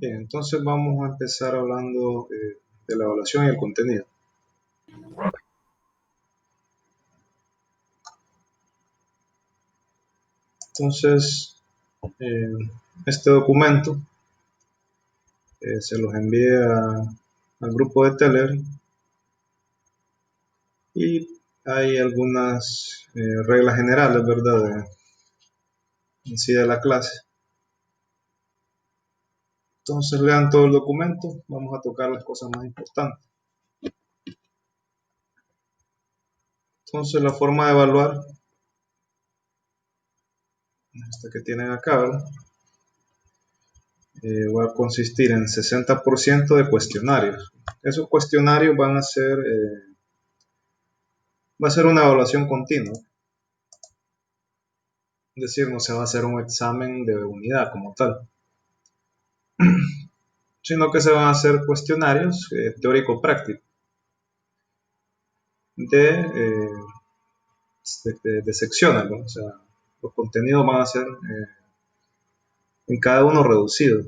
Bien, entonces vamos a empezar hablando de la evaluación y el contenido. Entonces, eh, este documento se los envía al grupo de Telegram y hay algunas reglas generales, ¿verdad? En sí de la clase. Entonces lean todo el documento, vamos a tocar las cosas más importantes. Entonces la forma de evaluar, esta que tienen acá, ¿verdad? Va a consistir en 60% de cuestionarios. Esos cuestionarios van a ser, va a ser una evaluación continua. Es decir, no se va a hacer un examen de unidad como tal, sino que se van a hacer cuestionarios teórico-prácticos de secciones, ¿no? O sea, los contenidos van a ser en cada uno reducidos.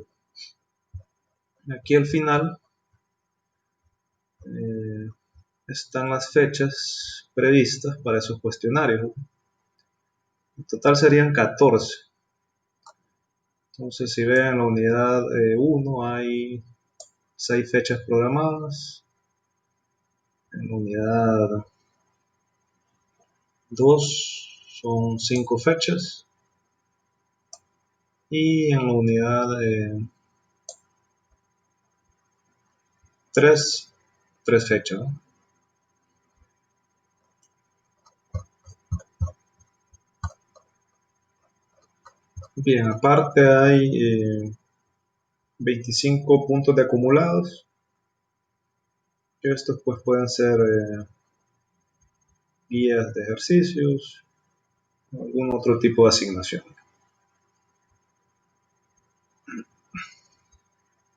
Aquí al final eh, están las fechas previstas para esos cuestionarios, ¿no? En total serían 14. Entonces, si ven en la unidad 1 hay 6 fechas programadas, en la unidad 2 son 5 fechas y en la unidad 3, 3 fechas, ¿no? Bien, aparte hay 25 puntos de acumulados, que estos pues pueden ser guías de ejercicios o algún otro tipo de asignación.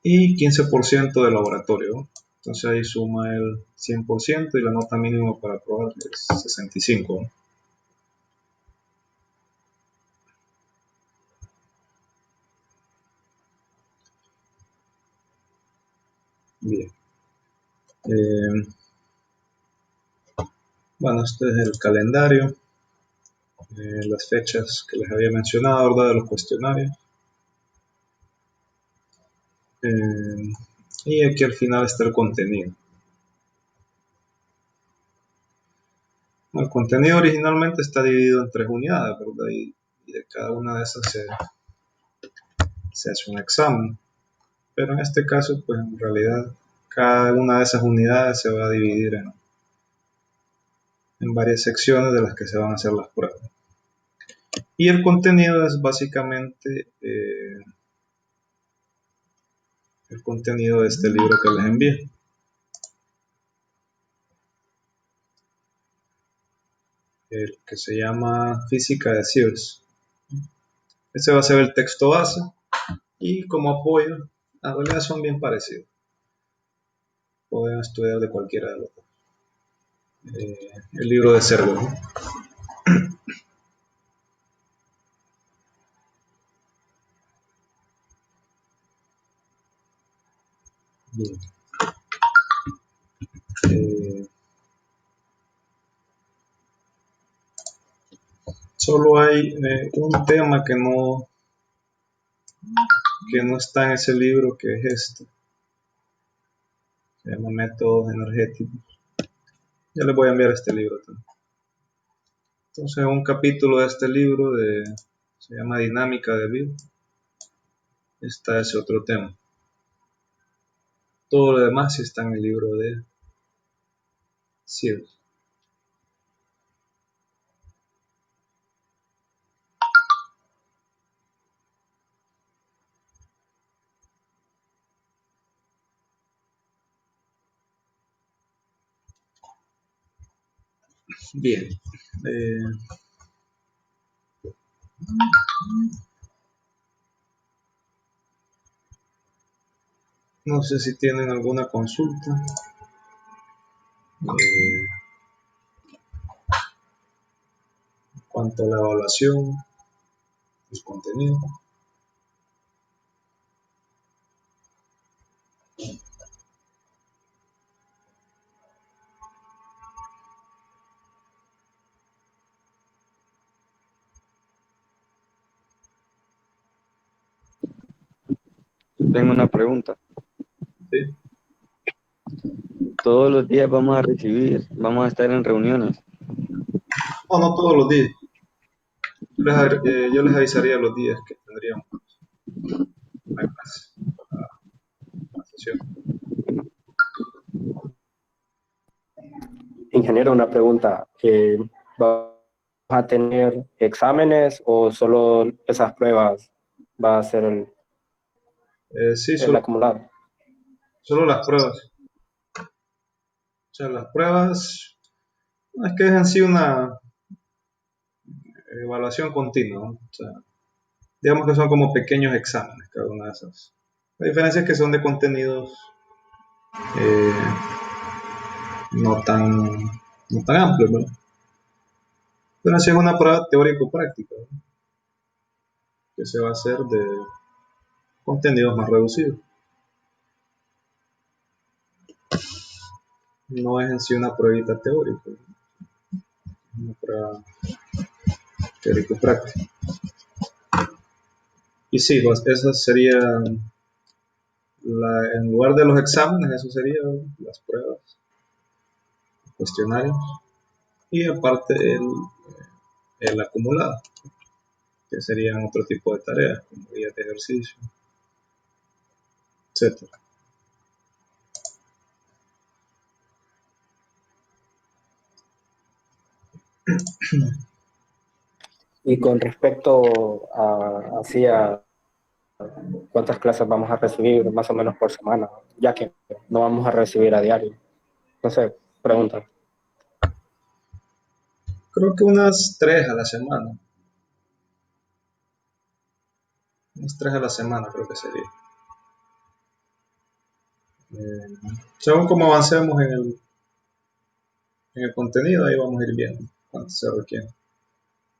Y 15% de laboratorio, ¿no? Entonces ahí suma el 100% y la nota mínima para aprobar es 65, ¿no? Bien. Bueno, este es el calendario, las fechas que les había mencionado, ¿verdad? De los cuestionarios. Y aquí al final está el contenido. El contenido originalmente está dividido en 3 unidades, ¿verdad? Y de cada una de esas se hace un examen. Pero en este caso, pues en realidad, cada una de esas unidades se va a dividir en varias secciones de las que se van a hacer las pruebas. Y el contenido es básicamente el contenido de este libro que les envié. El que se llama Física de Sears. Ese va a ser el texto base y como apoyo, en realidad son bien parecidos. Pueden estudiar de cualquiera de los dos. El libro de Servo, ¿no? Bien. Eh, Solo hay un tema que no está en ese libro, que es este. Se llama Métodos Energéticos. Ya les voy a enviar este libro también. Entonces, un capítulo de este libro se llama Dinámica de Vida. Está ese otro tema. Todo lo demás sí está en el libro de Sears. Bien. No sé si tienen alguna consulta. En cuanto a la evaluación, los contenidos. tengo una pregunta. Sí. Todos los días vamos a estar en reuniones. No, no todos los días. Yo les avisaría los días que tendríamos la clase, la sesión. Ingeniero, una pregunta. ¿Va a tener exámenes o solo esas pruebas va a ser Sí, el acumulado? solo las pruebas. O sea, las pruebas no es que es en sí una evaluación continua, ¿no? O sea, digamos que son como pequeños exámenes cada una de esas. La diferencia es que son de contenidos eh, no tan, no tan amplios, ¿verdad? Pero sí es una prueba teórico-práctica, ¿no? Que se va a hacer de contenidos más reducidos. No es en sí una pruebita teórica, ¿no? Es una prueba teórico-práctica. Y sí, pues esa sería, en lugar de los exámenes, eso serían las pruebas, cuestionarios, y aparte el acumulado, que serían otro tipo de tareas, como guías de ejercicio, etcétera. Y con respecto a cuántas clases vamos a recibir más o menos por semana, ya que no vamos a recibir a diario. No sé, pregunta. Creo que unas 3 a la semana, unas 3 a la semana creo que sería. Según como avancemos en el contenido, ahí vamos a ir viendo cuánto se requiere.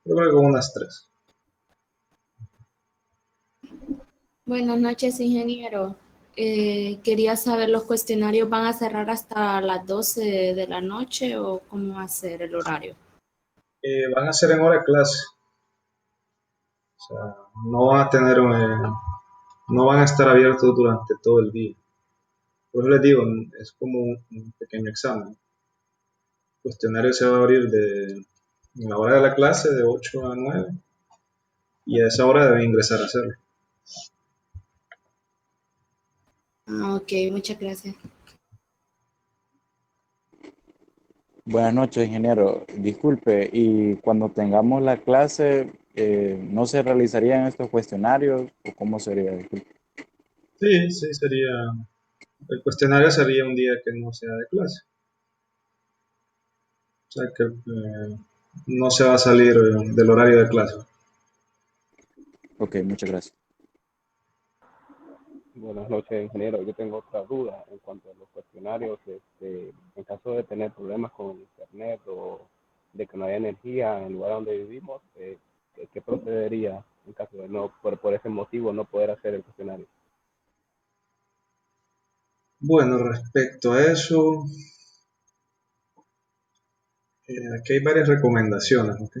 Yo creo que con unas 3. Buenas noches, ingeniero. Quería saber, ¿los cuestionarios van a cerrar hasta las 12 de la noche o cómo va a ser el horario? Van a ser en hora de clase, o sea, no van a tener, no van a estar abiertos durante todo el día. Por eso les digo, es como un pequeño examen. El cuestionario se va a abrir en la hora de la clase de 8 a 9 y a esa hora deben ingresar a hacerlo. Ah, ok, muchas gracias. Buenas noches, ingeniero. Disculpe, y cuando tengamos la clase, ¿no se realizarían estos cuestionarios o cómo sería? Disculpe. Sí, sí, el cuestionario sería un día que no sea de clase. O sea que no se va a salir del horario de clase. Ok, muchas gracias. Buenas noches, ingeniero. Yo tengo otra duda en cuanto a los cuestionarios. En caso de tener problemas con internet o de que no haya energía en el lugar donde vivimos, ¿qué procedería en caso de no, por ese motivo, no poder hacer el cuestionario? Bueno, respecto a eso, aquí hay varias recomendaciones, ¿ok?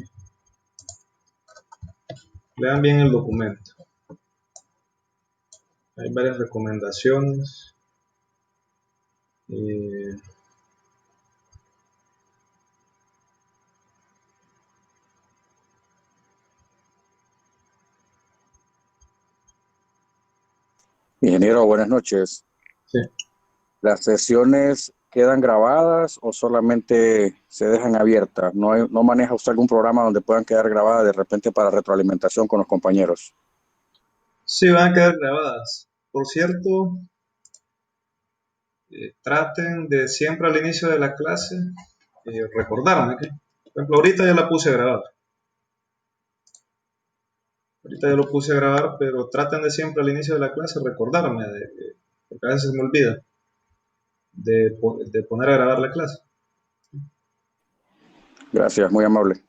Lean bien el documento. Hay varias recomendaciones. eh, Ingeniero, buenas noches. sí. ¿Las sesiones quedan grabadas o solamente se dejan abiertas? ¿No maneja usted algún programa donde puedan quedar grabadas de repente para retroalimentación con los compañeros? Sí, van a quedar grabadas. Por cierto, traten de siempre al inicio de la clase recordarme que, por ejemplo, ahorita ya la puse a grabar. Ahorita ya lo puse a grabar, pero traten de siempre al inicio de la clase recordarme, porque a veces me olvida de poner a grabar la clase. Gracias, muy amable.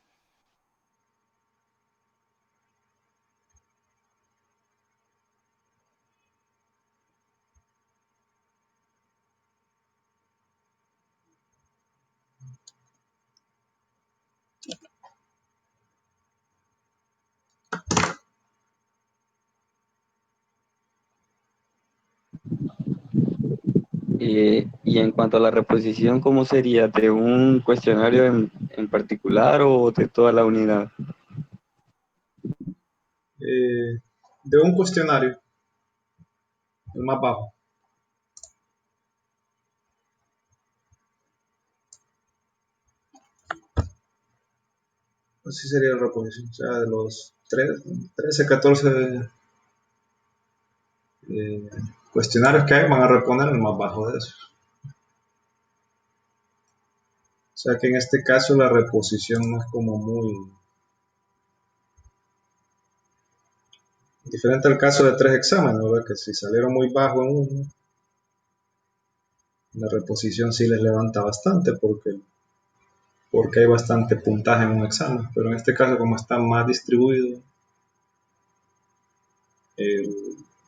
Y en cuanto a la reposición, ¿cómo sería? ¿De un cuestionario en particular o de toda la unidad? De un cuestionario, el más bajo. Así sería la reposición. O sea, de los 13, 14 cuestionarios que hay, van a reponer el más bajo de esos. O sea que en este caso la reposición no es como muy diferente al caso de 3 exámenes, ¿verdad? Que si salieron muy bajo en uno, la reposición sí les levanta bastante porque hay bastante puntaje en un examen. Pero en este caso, como está más distribuido,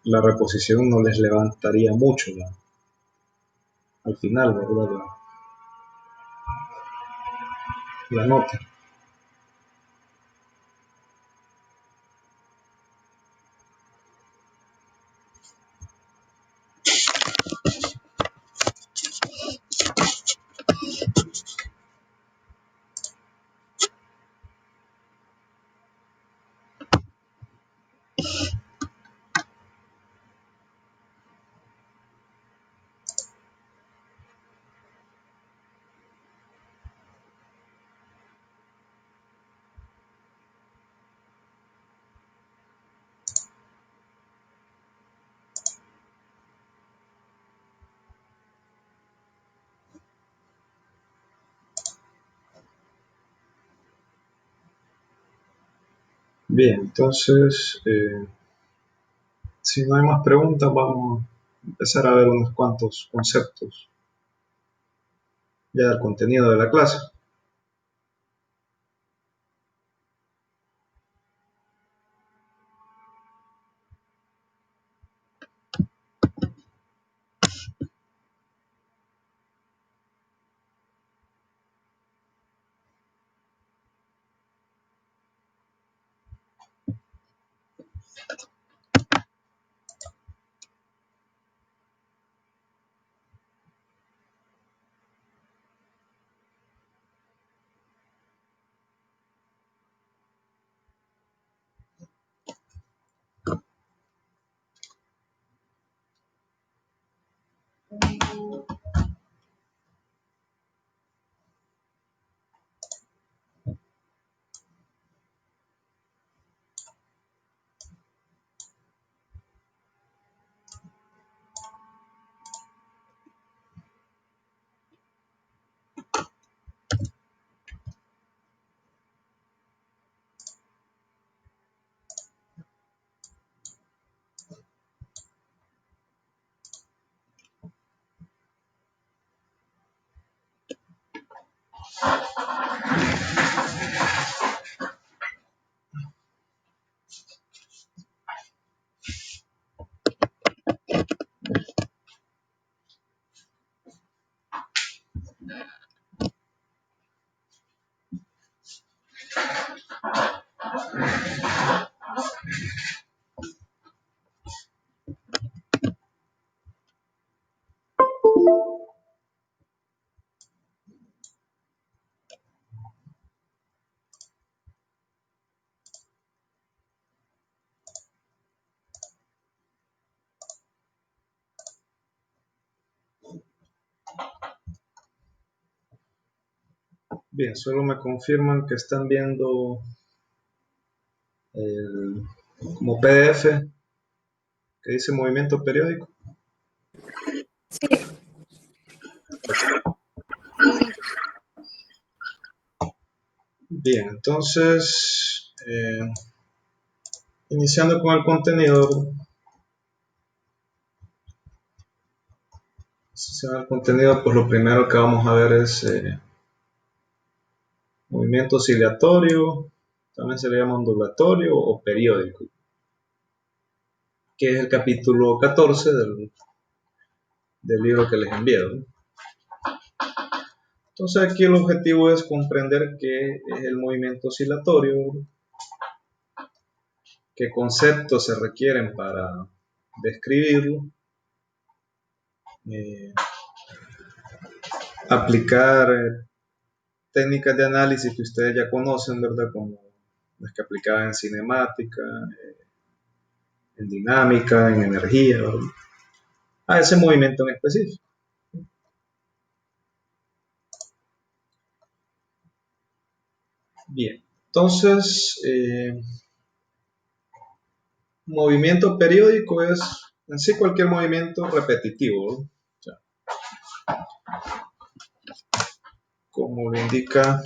la reposición no les levantaría mucho al final, ¿verdad? La nota. Bien, entonces, si no hay más preguntas, vamos a empezar a ver unos cuantos conceptos ya del contenido de la clase. Bien, solo me confirman que están viendo el, como PDF que dice movimiento periódico. Bien, entonces, iniciando con el contenido, pues lo primero que vamos a ver es movimiento oscilatorio, también se le llama ondulatorio o periódico, que es el capítulo 14 del libro que les envié, ¿no? Entonces aquí el objetivo es comprender qué es el movimiento oscilatorio, qué conceptos se requieren para describirlo, aplicar técnicas de análisis que ustedes ya conocen, ¿verdad? Como las que aplicaban en cinemática, en dinámica, en energía, ¿verdad? A ese movimiento en específico. Bien, entonces, movimiento periódico es en sí cualquier movimiento repetitivo, ¿no? O sea, como lo indica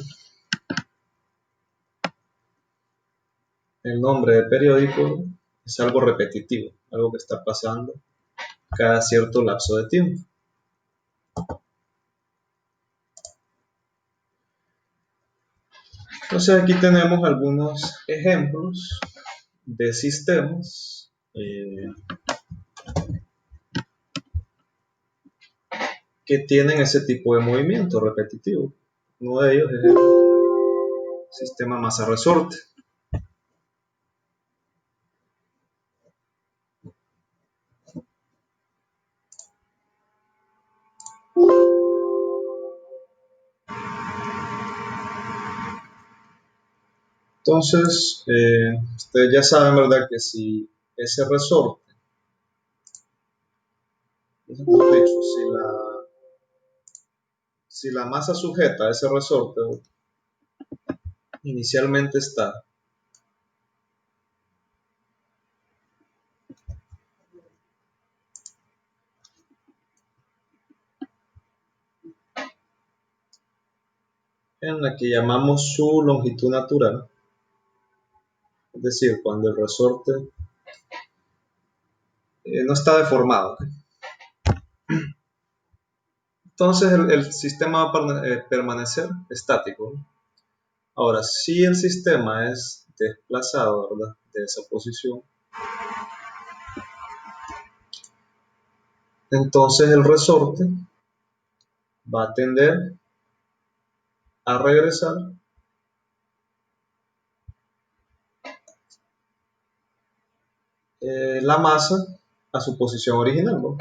el nombre de periódico, es algo repetitivo, algo que está pasando cada cierto lapso de tiempo. Entonces aquí tenemos algunos ejemplos de sistemas que tienen ese tipo de movimiento repetitivo. Uno de ellos es el sistema masa-resorte. Entonces, ustedes ya saben, ¿verdad?, que si ese resorte, mejor dicho, si la masa sujeta a ese resorte inicialmente está en la que llamamos su longitud natural, es decir, cuando el resorte no está deformado, ¿okay? Entonces el sistema va a permanecer estático, ¿no? Ahora, si el sistema es desplazado, ¿verdad?, de esa posición, entonces el resorte va a tender a regresar la masa a su posición original, ¿no?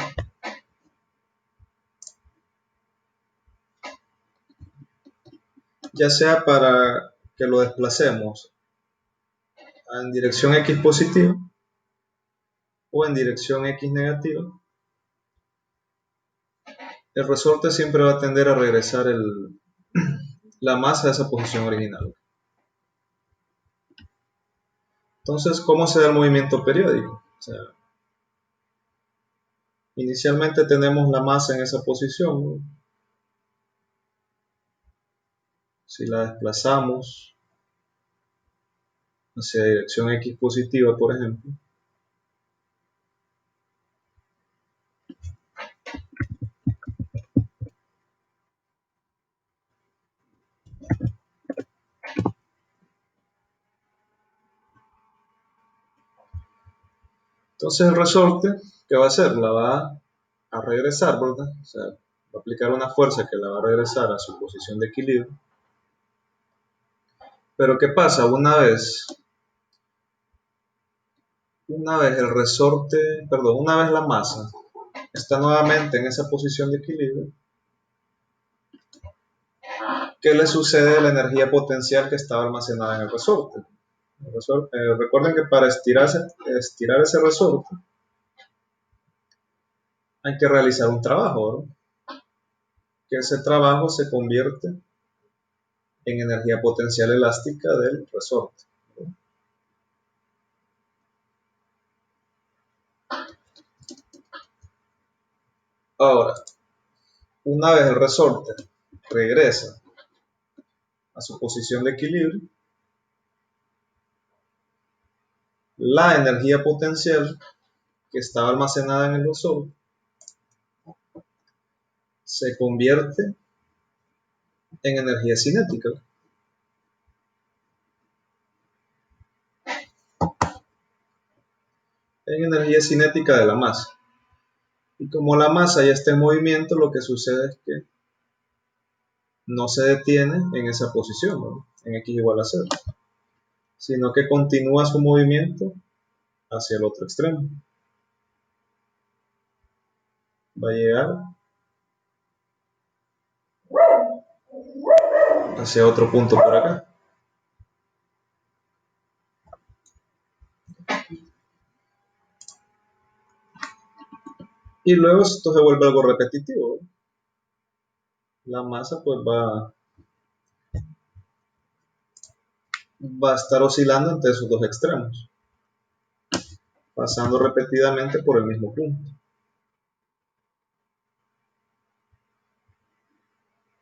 Ya sea para que lo desplacemos en dirección X positiva o en dirección X negativa, el resorte siempre va a tender a regresar la masa a esa posición original. Entonces, ¿cómo se da el movimiento periódico? O sea, inicialmente tenemos la masa en esa posición, ¿no? Si la desplazamos hacia dirección X positiva, por ejemplo, entonces el resorte, ¿qué va a hacer? La va a regresar, ¿verdad? O sea, va a aplicar una fuerza que la va a regresar a su posición de equilibrio. Pero ¿qué pasa? Una vez el resorte, perdón, una vez la masa está nuevamente en esa posición de equilibrio, ¿qué le sucede a la energía potencial que estaba almacenada en el resorte? Recuerden que para estirar ese resorte hay que realizar un trabajo, ¿no? Que ese trabajo se convierte en energía potencial elástica del resorte, ¿no? Ahora, una vez el resorte regresa a su posición de equilibrio, la energía potencial que estaba almacenada en el resorte se convierte en energía cinética. En energía cinética de la masa. Y como la masa ya está en movimiento, lo que sucede es que no se detiene en esa posición, ¿no?, en X igual a 0, sino que continúa su movimiento hacia el otro extremo. Va a llegar hacia otro punto por acá. Y luego esto se vuelve algo repetitivo. La masa pues va a estar oscilando entre esos dos extremos, pasando repetidamente por el mismo punto.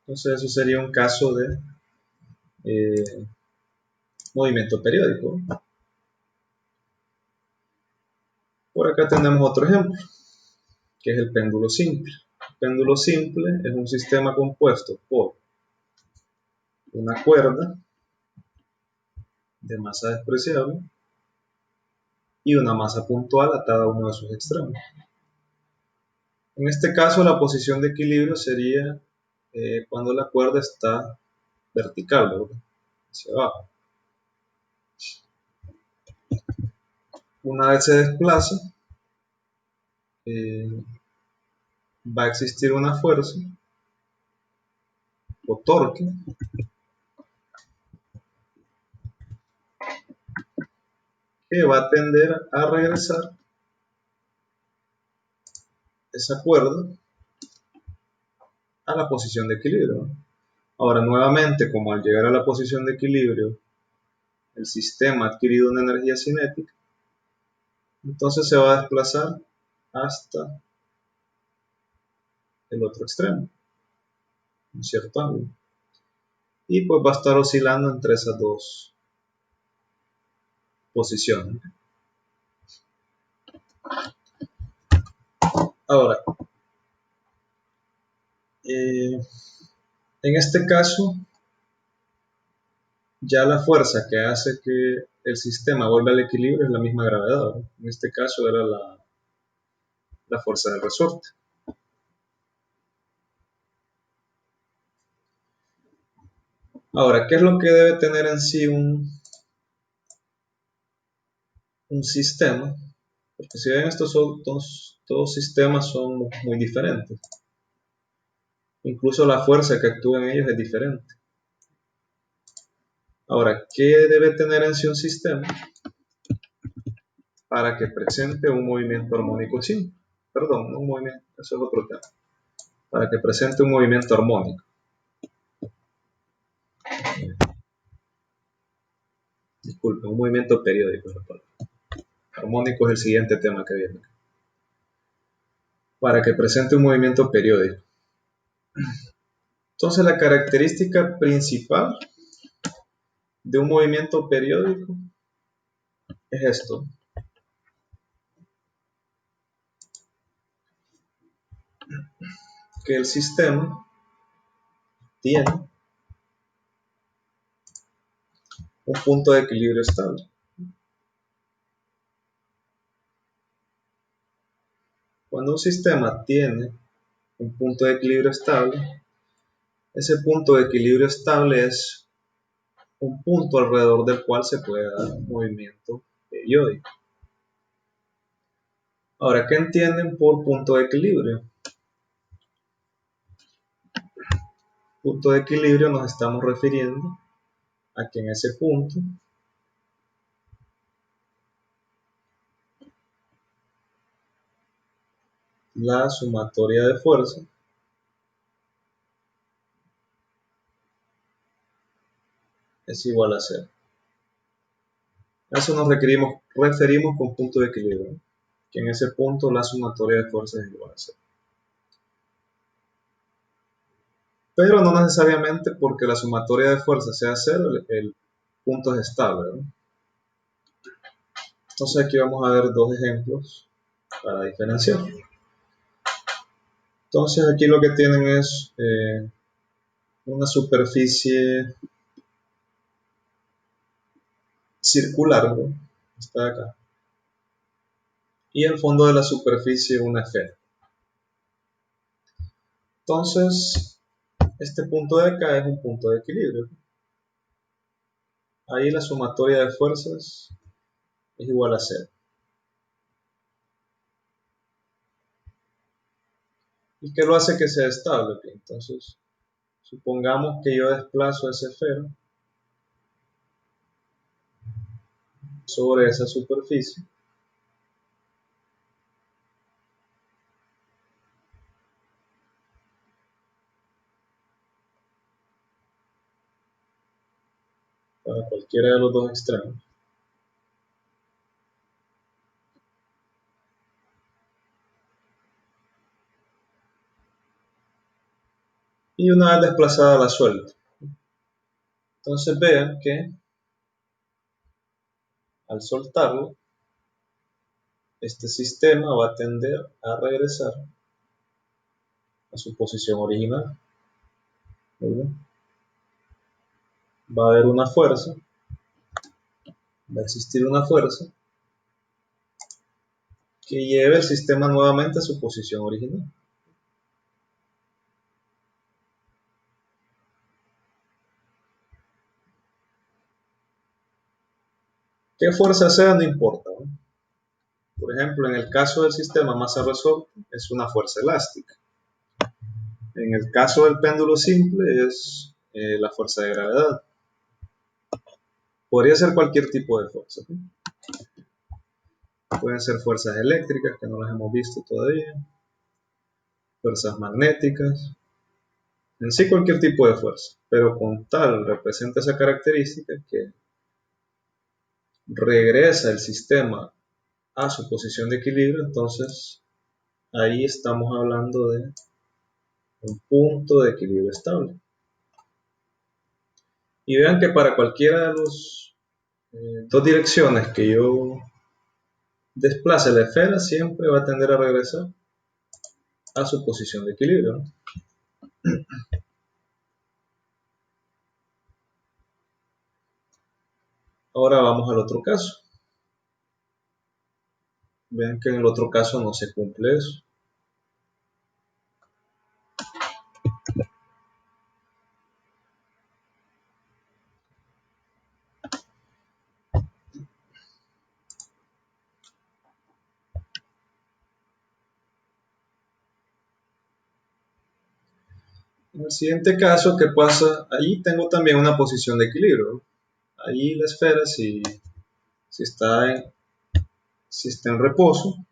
Entonces eso sería un caso de movimiento periódico. Por acá tenemos otro ejemplo, que es el péndulo simple. El péndulo simple es un sistema compuesto por una cuerda de masa despreciable y una masa puntual atada a uno de sus extremos. En este caso, la posición de equilibrio sería cuando la cuerda está vertical, ¿verdad? Hacia abajo. Una vez se desplaza, va a existir una fuerza o torque que va a tender a regresar esa cuerda a la posición de equilibrio, ¿no? Ahora, nuevamente, como al llegar a la posición de equilibrio, el sistema ha adquirido una energía cinética, entonces se va a desplazar hasta el otro extremo, un cierto ángulo. Y pues va a estar oscilando entre esas dos posiciones. Ahora, en este caso, ya la fuerza que hace que el sistema vuelva al equilibrio es la misma gravedad, ¿no? En este caso era la fuerza del resorte. Ahora, ¿qué es lo que debe tener en sí un sistema? Porque si ven, estos son todos sistemas son muy diferentes. Incluso la fuerza que actúa en ellos es diferente. Ahora, ¿qué debe tener en sí un sistema para que presente un movimiento armónico simple? Perdón, no un movimiento, eso es otro tema. Para que presente un movimiento armónico. Disculpe, un movimiento periódico. Armónico es el siguiente tema que viene. Para que presente un movimiento periódico. Entonces, la característica principal de un movimiento periódico es esto. Que el sistema tiene un punto de equilibrio estable. Cuando un sistema tiene un punto de equilibrio estable, ese punto de equilibrio estable es un punto alrededor del cual se puede dar un movimiento periódico. Ahora, ¿qué entienden por punto de equilibrio? Punto de equilibrio nos estamos refiriendo a que en ese punto la sumatoria de fuerza es igual a 0. A eso nos referimos con punto de equilibrio, que en ese punto la sumatoria de fuerzas es igual a 0. Pero no necesariamente porque la sumatoria de fuerzas sea 0, el punto es estable, ¿no? Entonces aquí vamos a ver dos ejemplos para diferenciar. Entonces aquí lo que tienen es una superficie circular, ¿no? Está acá. Y el fondo de la superficie una esfera. Entonces, este punto de acá es un punto de equilibrio. Ahí la sumatoria de fuerzas es igual a 0. ¿Y qué lo hace que sea estable? Entonces, Supongamos que yo desplazo esa esfera sobre esa superficie. Para cualquiera de los dos extremos. Y una vez desplazada la suelto. Entonces vean que al soltarlo, este sistema va a tender a regresar a su posición original. ¿Verdad? Va a haber una fuerza, va a existir una fuerza que lleve el sistema nuevamente a su posición original. ¿Qué fuerza sea? No importa, ¿no? Por ejemplo, en el caso del sistema masa resorte es una fuerza elástica. En el caso del péndulo simple es la fuerza de gravedad. Podría ser cualquier tipo de fuerza, ¿sí? Pueden ser fuerzas eléctricas, que no las hemos visto todavía, fuerzas magnéticas, en sí cualquier tipo de fuerza, pero con tal representa esa característica que regresa el sistema a su posición de equilibrio, entonces ahí estamos hablando de un punto de equilibrio estable. Y vean que para cualquiera de las dos direcciones que yo desplace la esfera, siempre va a tender a regresar a su posición de equilibrio, ¿no? Ahora vamos al otro caso. Vean que en el otro caso no se cumple eso. En el siguiente caso, ¿qué pasa? Allí tengo también una posición de equilibrio, ¿no? Allí la esfera, si está en reposo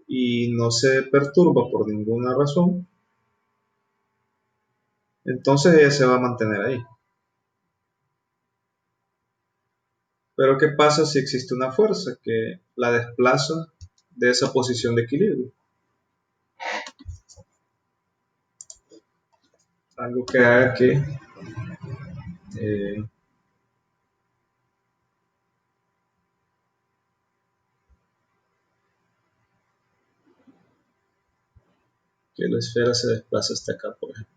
y no se perturba por ninguna razón, entonces ella se va a mantener ahí. Pero ¿qué pasa si existe una fuerza que la desplaza de esa posición de equilibrio? Algo que haga eh, que la esfera se desplace hasta acá, por ejemplo.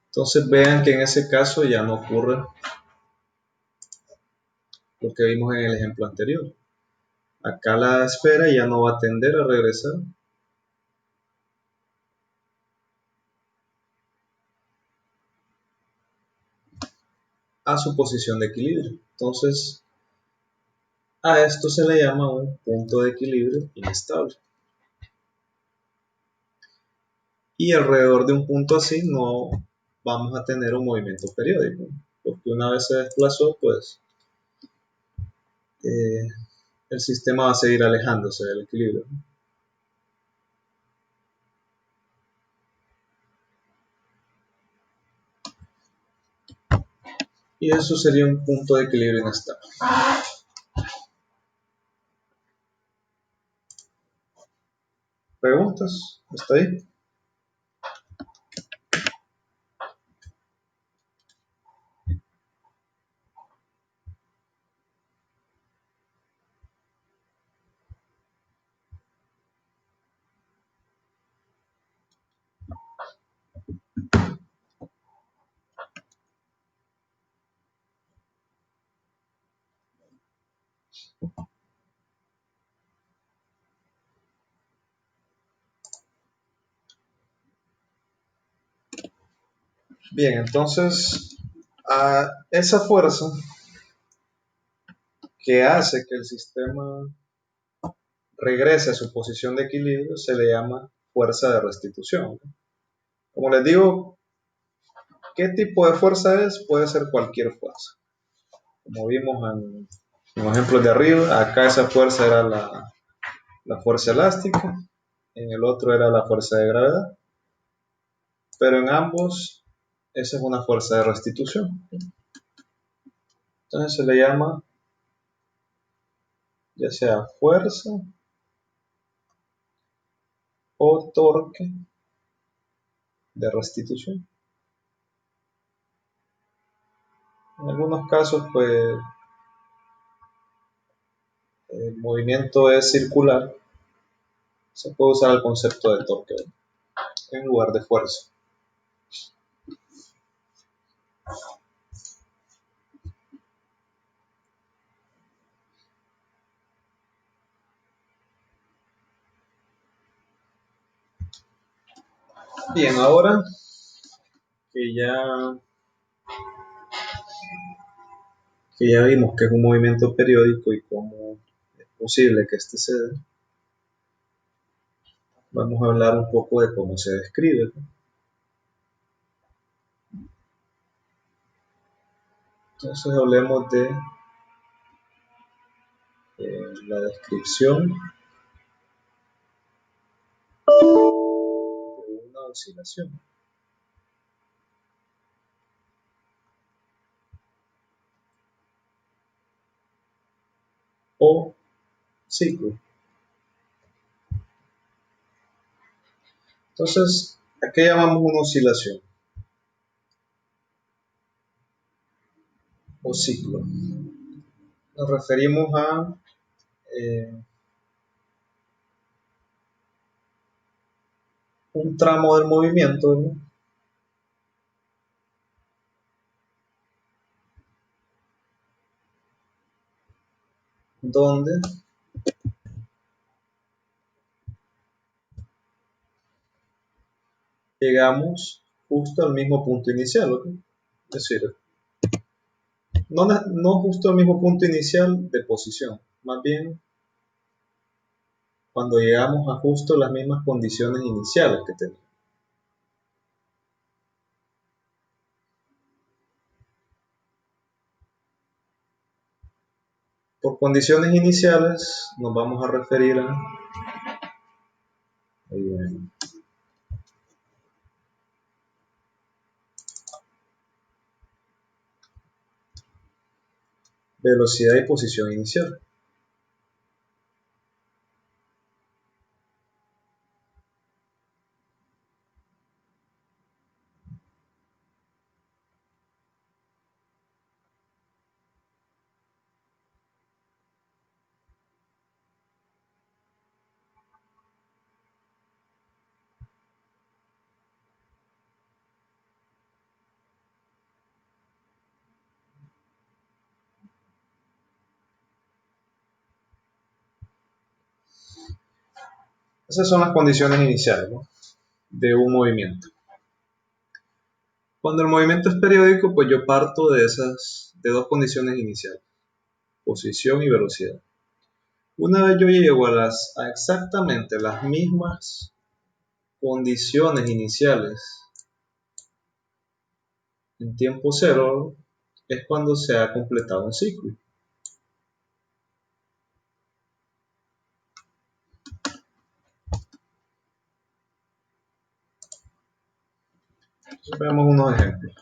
Entonces vean que en ese caso ya no ocurre lo que vimos en el ejemplo anterior. Acá la esfera ya no va a tender a regresar a su posición de equilibrio. Entonces, a esto se le llama un punto de equilibrio inestable. Y alrededor de un punto así no vamos a tener un movimiento periódico, porque una vez se desplazó, pues el sistema va a seguir alejándose del equilibrio. Y eso sería un punto de equilibrio inestable. ¿Preguntas? ¿Hasta ahí? Bien, entonces a esa fuerza que hace que el sistema regrese a su posición de equilibrio, se le llama fuerza de restitución. Como les digo, ¿qué tipo de fuerza es? Puede ser cualquier fuerza. Como vimos en los ejemplos de arriba, acá esa fuerza era la fuerza elástica, en el otro era la fuerza de gravedad, pero en ambos esa es una fuerza de restitución. Entonces se le llama ya sea fuerza o torque de restitución. En algunos casos, pues, el movimiento es circular, se puede usar el concepto de torque en lugar de fuerza. Bien, ahora que ya vimos que es un movimiento periódico y cómo es posible que este se dé, vamos a hablar un poco de cómo se describe. Entonces hablemos de la descripción de una oscilación o ciclo. Entonces, ¿a qué llamamos una oscilación o ciclo? Nos referimos a un tramo del movimiento, ¿no?, donde llegamos justo al mismo punto inicial, ¿ok? Es decir, no justo al mismo punto inicial de posición, más bien cuando llegamos a justo las mismas condiciones iniciales que teníamos. Por condiciones iniciales nos vamos a referir a velocidad y posición inicial. Esas son las condiciones iniciales, ¿no?, de un movimiento. Cuando el movimiento es periódico, pues yo parto de dos condiciones iniciales, posición y velocidad. Una vez yo llego a exactamente las mismas condiciones iniciales en tiempo cero, es cuando se ha completado un ciclo. Entonces, veamos unos ejemplos.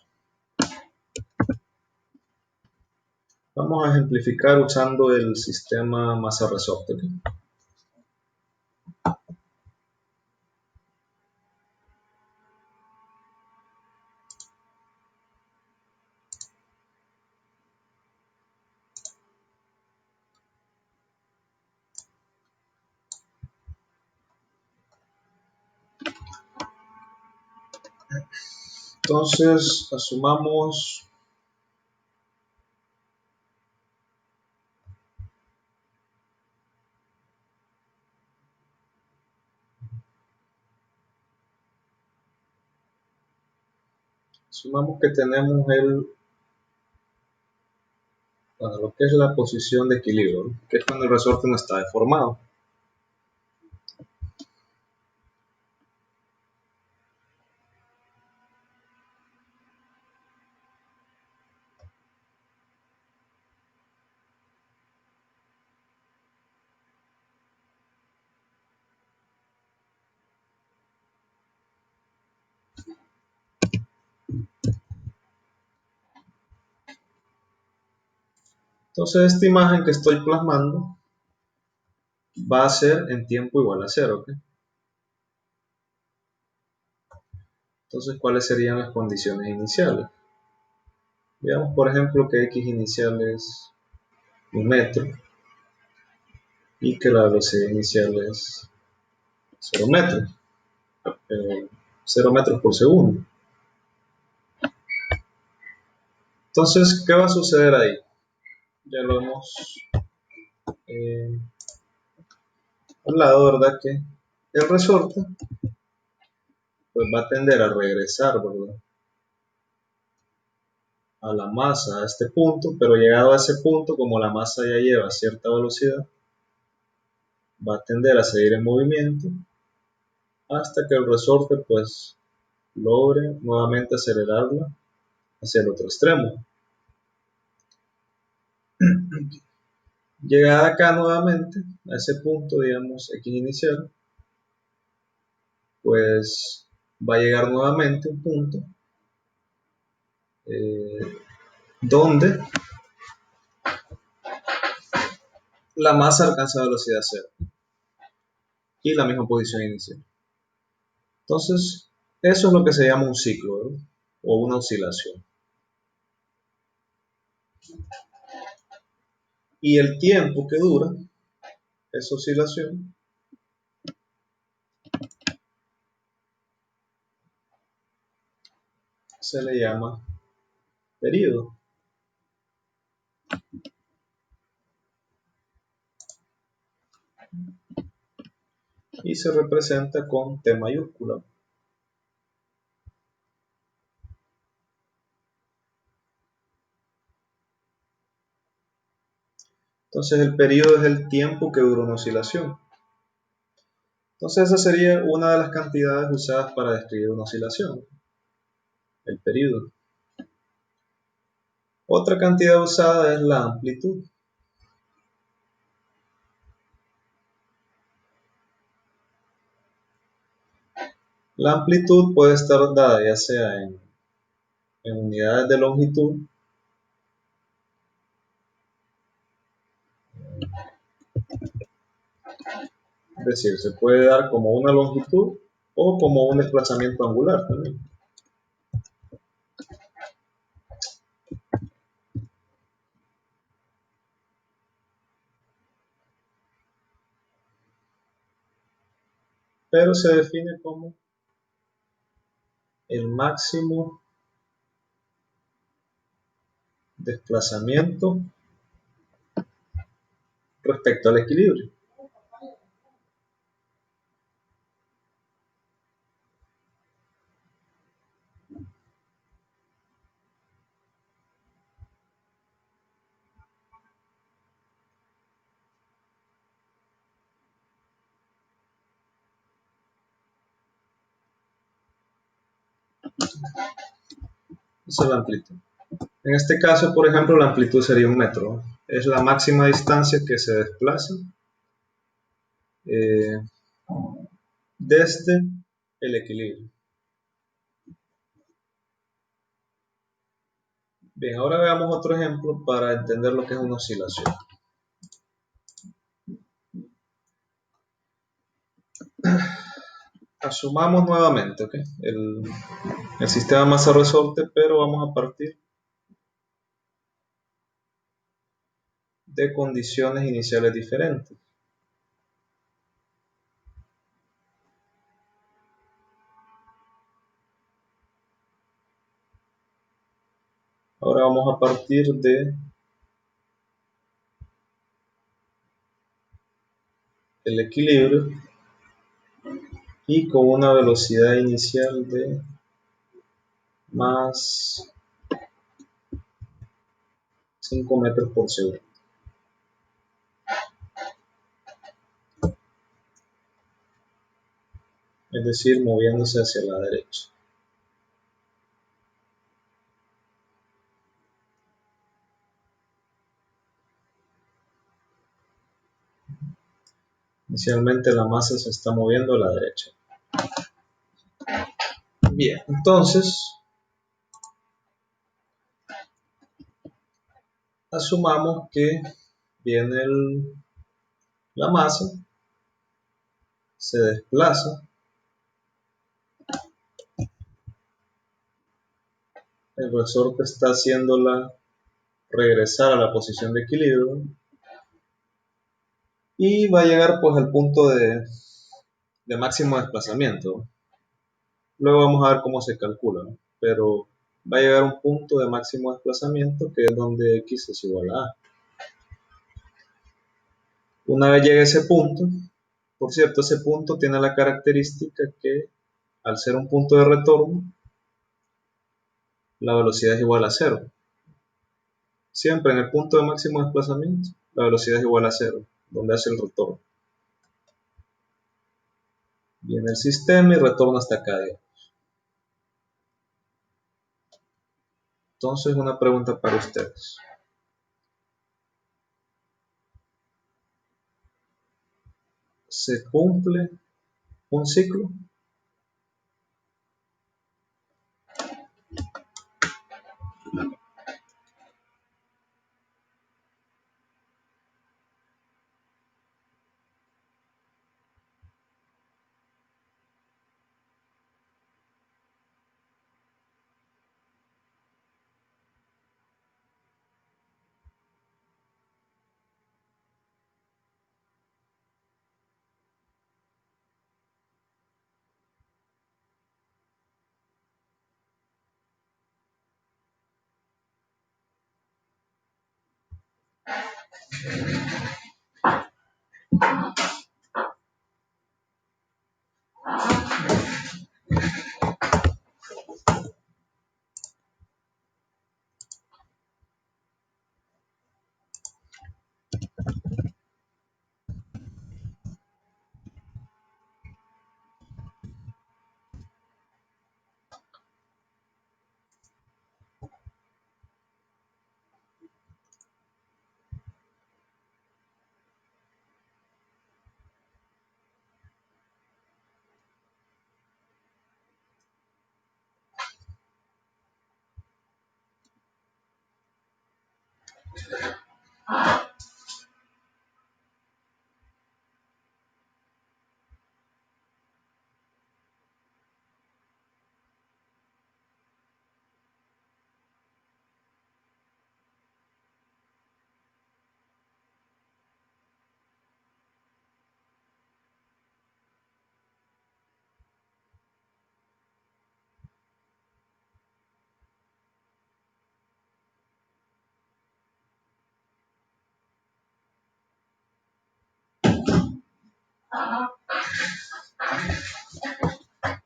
Vamos a ejemplificar usando el sistema masa-resorte. Entonces, asumamos que tenemos lo que es la posición de equilibrio, ¿no?, que es cuando el resorte no está deformado. Entonces esta imagen que estoy plasmando va a ser en tiempo igual a 0, ¿ok? Entonces, ¿cuáles serían las condiciones iniciales? Digamos, por ejemplo, que x inicial es 1 metro y que la velocidad inicial es 0 metros, 0 metros por segundo. Entonces, ¿qué va a suceder ahí? Ya lo hemos hablado, ¿verdad? Que el resorte pues va a tender a regresar, ¿verdad?, a la masa a este punto, pero llegado a ese punto, como la masa ya lleva cierta velocidad, va a tender a seguir en movimiento hasta que el resorte pues logre nuevamente acelerarla hacia el otro extremo. Llegada acá nuevamente, a ese punto, digamos, x inicial, pues va a llegar nuevamente un punto donde la masa alcanza velocidad cero y la misma posición inicial. Entonces, eso es lo que se llama un ciclo, ¿verdad?, o una oscilación. Y el tiempo que dura esa oscilación se le llama periodo. Y se representa con T mayúscula. Entonces el periodo es el tiempo que dura una oscilación. Entonces esa sería una de las cantidades usadas para describir una oscilación, el periodo. Otra cantidad usada es la amplitud. La amplitud puede estar dada ya sea en unidades de longitud, es decir, se puede dar como una longitud o como un desplazamiento angular también. Pero se define como el máximo desplazamiento respecto al equilibrio. Esa es la amplitud. En este caso, por ejemplo, la amplitud sería 1 metro. Es la máxima distancia que se desplaza desde el equilibrio. Bien, ahora veamos otro ejemplo para entender lo que es una oscilación. Asumamos nuevamente, ¿okay?, el sistema masa-resorte, pero vamos a partir de condiciones iniciales diferentes. Ahora vamos a partir de el equilibrio y con una velocidad inicial de más 5 metros por segundo. Es decir, moviéndose hacia la derecha. Inicialmente la masa se está moviendo a la derecha. Bien, entonces asumamos que viene la masa, se desplaza, el resorte está haciéndola regresar a la posición de equilibrio y va a llegar pues al punto de máximo desplazamiento. Luego vamos a ver cómo se calcula, ¿no? Pero va a llegar a un punto de máximo desplazamiento que es donde x es igual a a. Una vez llegue a ese punto, por cierto, ese punto tiene la característica que al ser un punto de retorno, la velocidad es igual a cero. Siempre en el punto de máximo desplazamiento, la velocidad es igual a cero, donde hace el retorno. Viene el sistema y retorna hasta acá, digamos. Entonces, una pregunta para ustedes. ¿Se cumple un ciclo?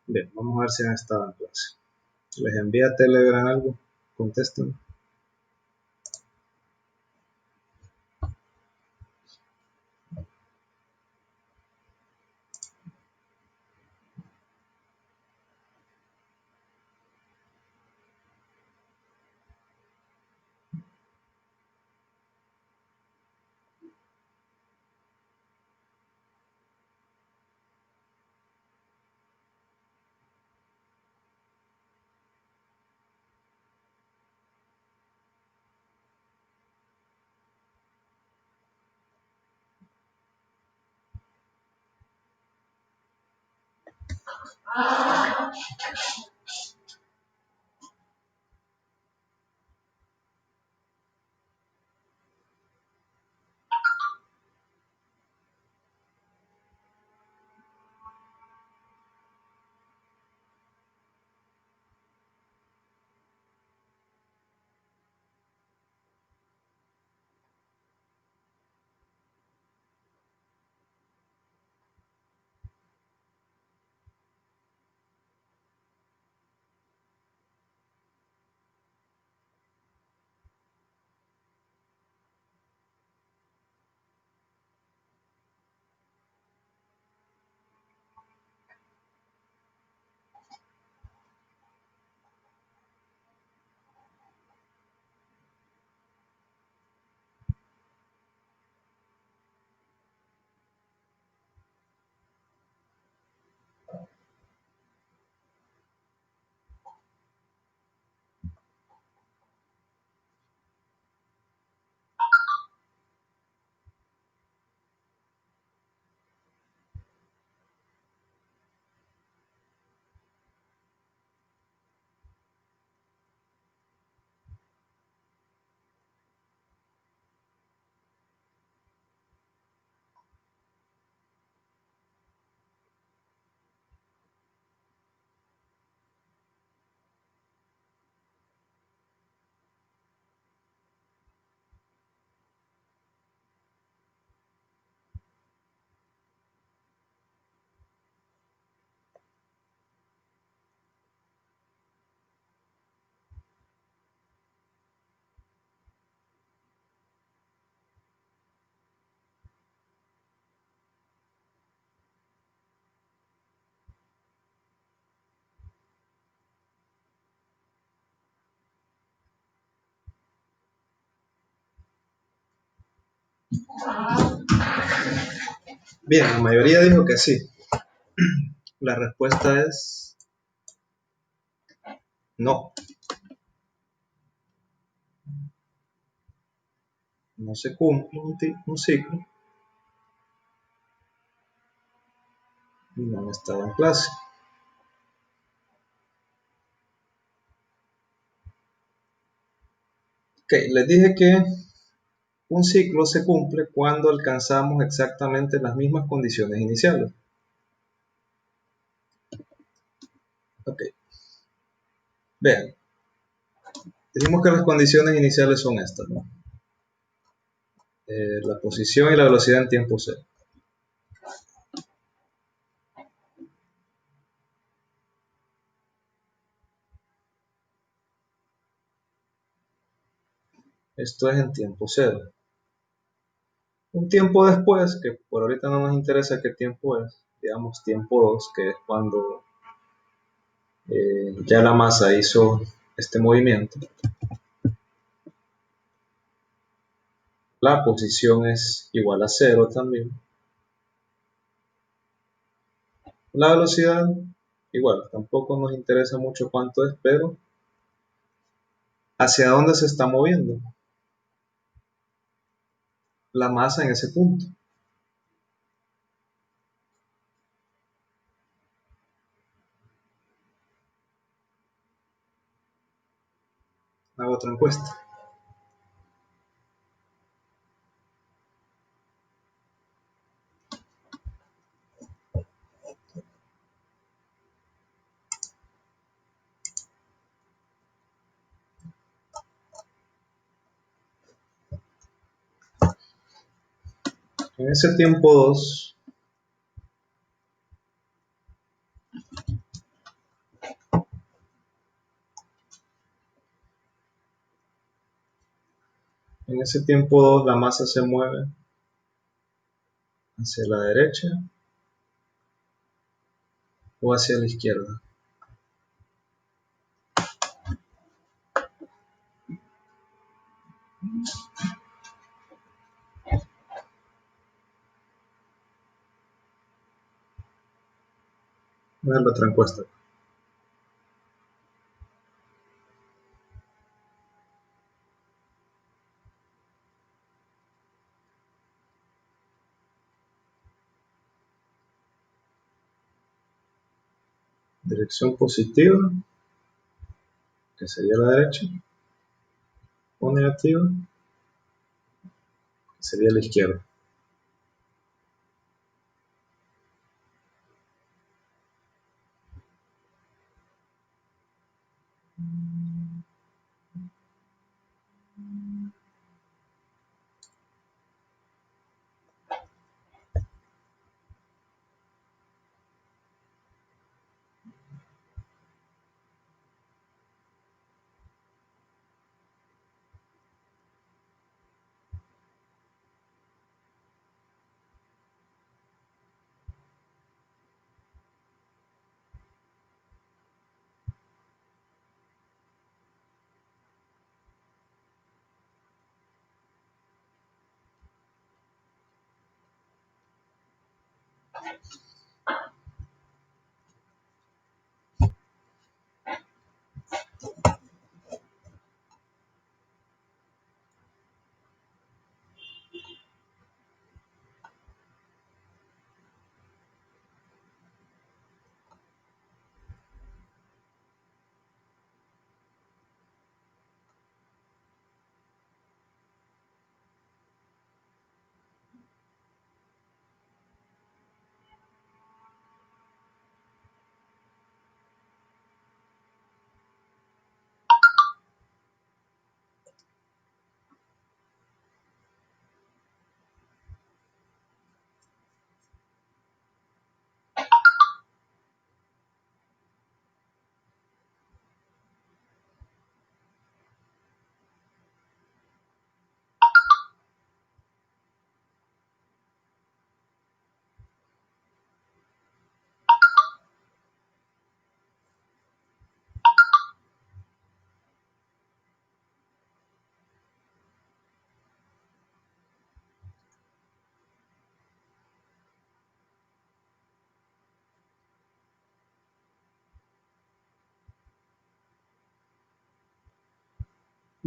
Bien, vamos a ver si han estado en clase. ¿Les envía a Telegram algo? Contesten. Bien, la mayoría dijo que sí. La respuesta es no. No se cumple un ciclo y no han estado en clase. Ok, les dije que un ciclo se cumple cuando alcanzamos exactamente las mismas condiciones iniciales. Ok, vean, dijimos que las condiciones iniciales son estas, ¿no? La posición y la velocidad en tiempo cero. Esto es en tiempo cero. Un tiempo después, que por ahorita no nos interesa qué tiempo es, digamos tiempo 2, que es cuando ya la masa hizo este movimiento. La posición es igual a 0 también. La velocidad, igual, tampoco nos interesa mucho cuánto es, pero ¿hacia dónde se está moviendo la masa en ese punto? Hago otra encuesta. En ese tiempo 2, la masa se mueve hacia la derecha o hacia la izquierda. Voy a ver la otra encuesta. Dirección positiva, que sería la derecha, o negativa, que sería la izquierda.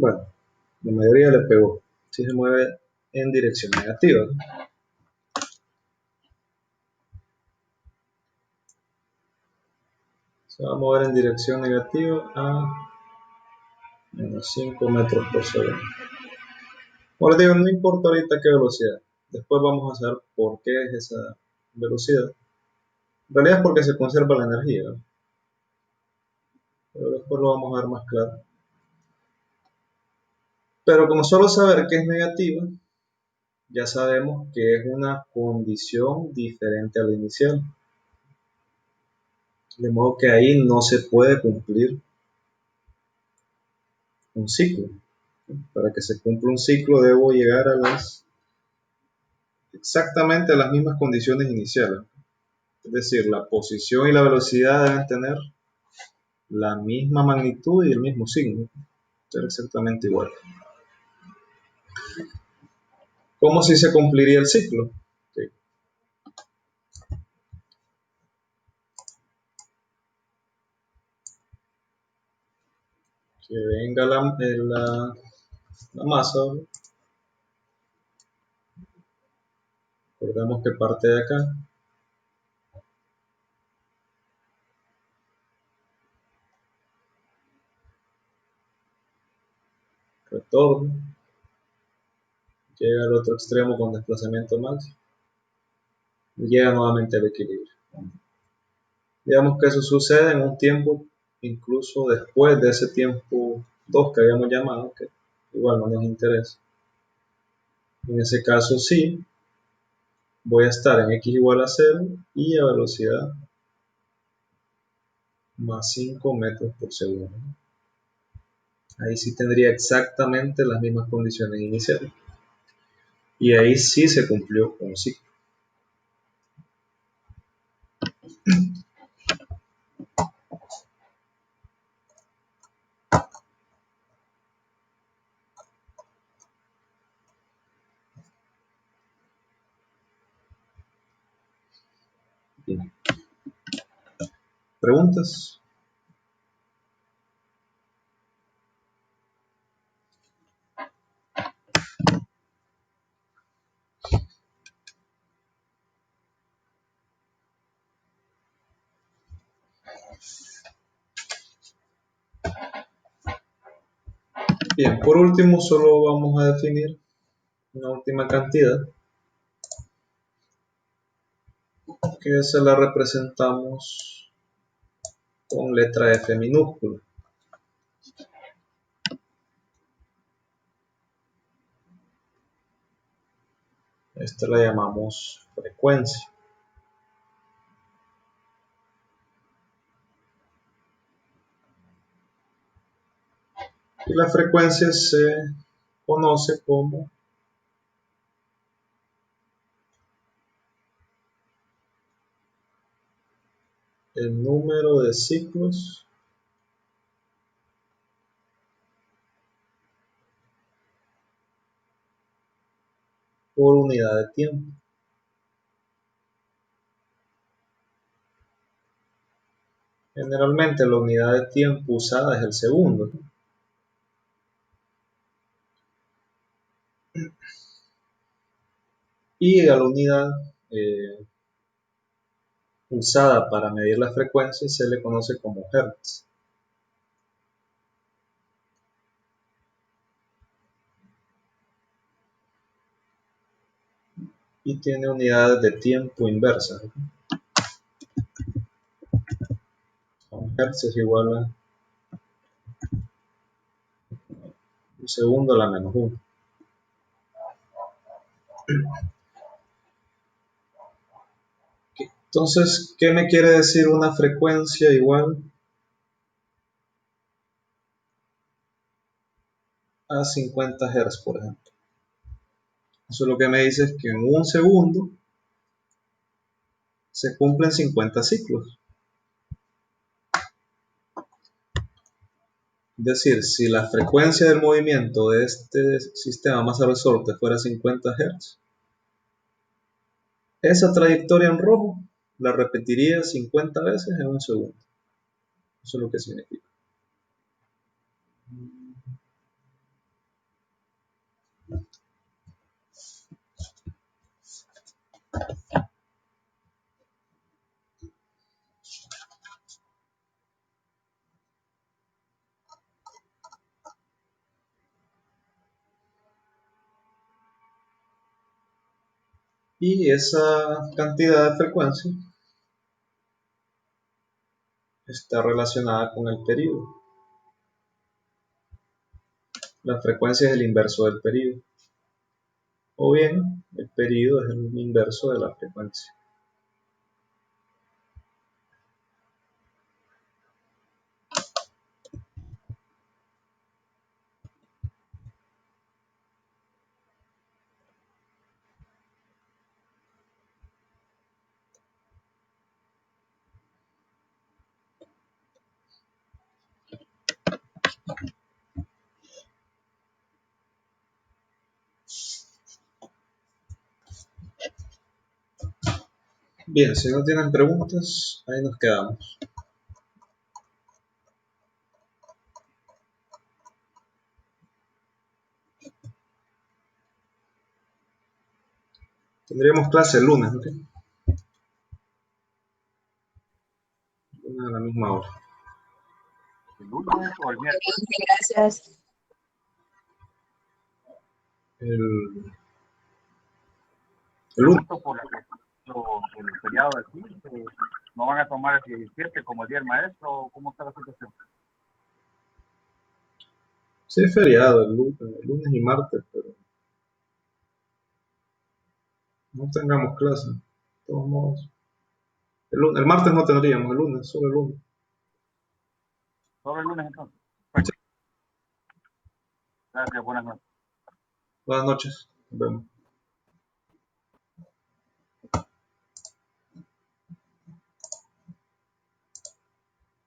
Bueno, la mayoría le pegó. Si se mueve en dirección negativa, ¿no? Se va a mover en dirección negativa a menos 5 metros por segundo. Como les digo, no importa ahorita qué velocidad. Después vamos a saber por qué es esa velocidad. En realidad es porque se conserva la energía, ¿no? Pero después lo vamos a ver más claro. Pero como solo saber que es negativa, ya sabemos que es una condición diferente a la inicial. De modo que ahí no se puede cumplir un ciclo. Para que se cumpla un ciclo debo llegar a exactamente a las mismas condiciones iniciales. Es decir, la posición y la velocidad deben tener la misma magnitud y el mismo signo. Ser exactamente igual. ¿Cómo si se cumpliría el ciclo? Okay. Que venga la masa, ¿vale? Recordemos que parte de acá. Retorno. Llega al otro extremo con desplazamiento máximo. Y llega nuevamente al equilibrio. Digamos que eso sucede en un tiempo, incluso después de ese tiempo 2 que habíamos llamado, que igual no nos interesa. En ese caso sí, voy a estar en x igual a 0 y a velocidad más 5 metros por segundo. Ahí sí tendría exactamente las mismas condiciones iniciales. Y ahí sí se cumplió un ciclo. Bien. ¿Preguntas? Bien, por último solo vamos a definir una última cantidad que se la representamos con letra F minúscula. Esta la llamamos frecuencia. Y la frecuencia se conoce como el número de ciclos por unidad de tiempo. Generalmente la unidad de tiempo usada es el segundo. Y a la unidad usada para medir la frecuencia se le conoce como hertz. Y tiene unidades de tiempo inversas. Un hertz es igual a un segundo a la menos 1. Entonces, ¿qué me quiere decir una frecuencia igual a 50 Hz, por ejemplo? Eso lo que me dice es que en un segundo se cumplen 50 ciclos. Es decir, si la frecuencia del movimiento de este sistema masa resorte fuera 50 Hz, esa trayectoria en rojo la repetiría 50 veces en un segundo. Eso es lo que significa. Y esa cantidad de frecuencia está relacionada con el periodo. La frecuencia es el inverso del periodo. O bien, el periodo es el inverso de la frecuencia. Bien, si no tienen preguntas, ahí nos quedamos. Tendríamos clase el lunes, ¿ok? Lunes a la misma hora. ¿El lunes o el miércoles? Gracias. El lunes. Pregunto por el feriado de aquí, ¿no van a tomar el 17 como el día del maestro? ¿Cómo está la situación? Sí, es feriado el lunes y martes, pero no tengamos clase. De todos modos. El martes no tendríamos, el lunes, solo el lunes. ¿Solo el lunes entonces? Bueno, gracias, buenas noches. Buenas noches, nos vemos.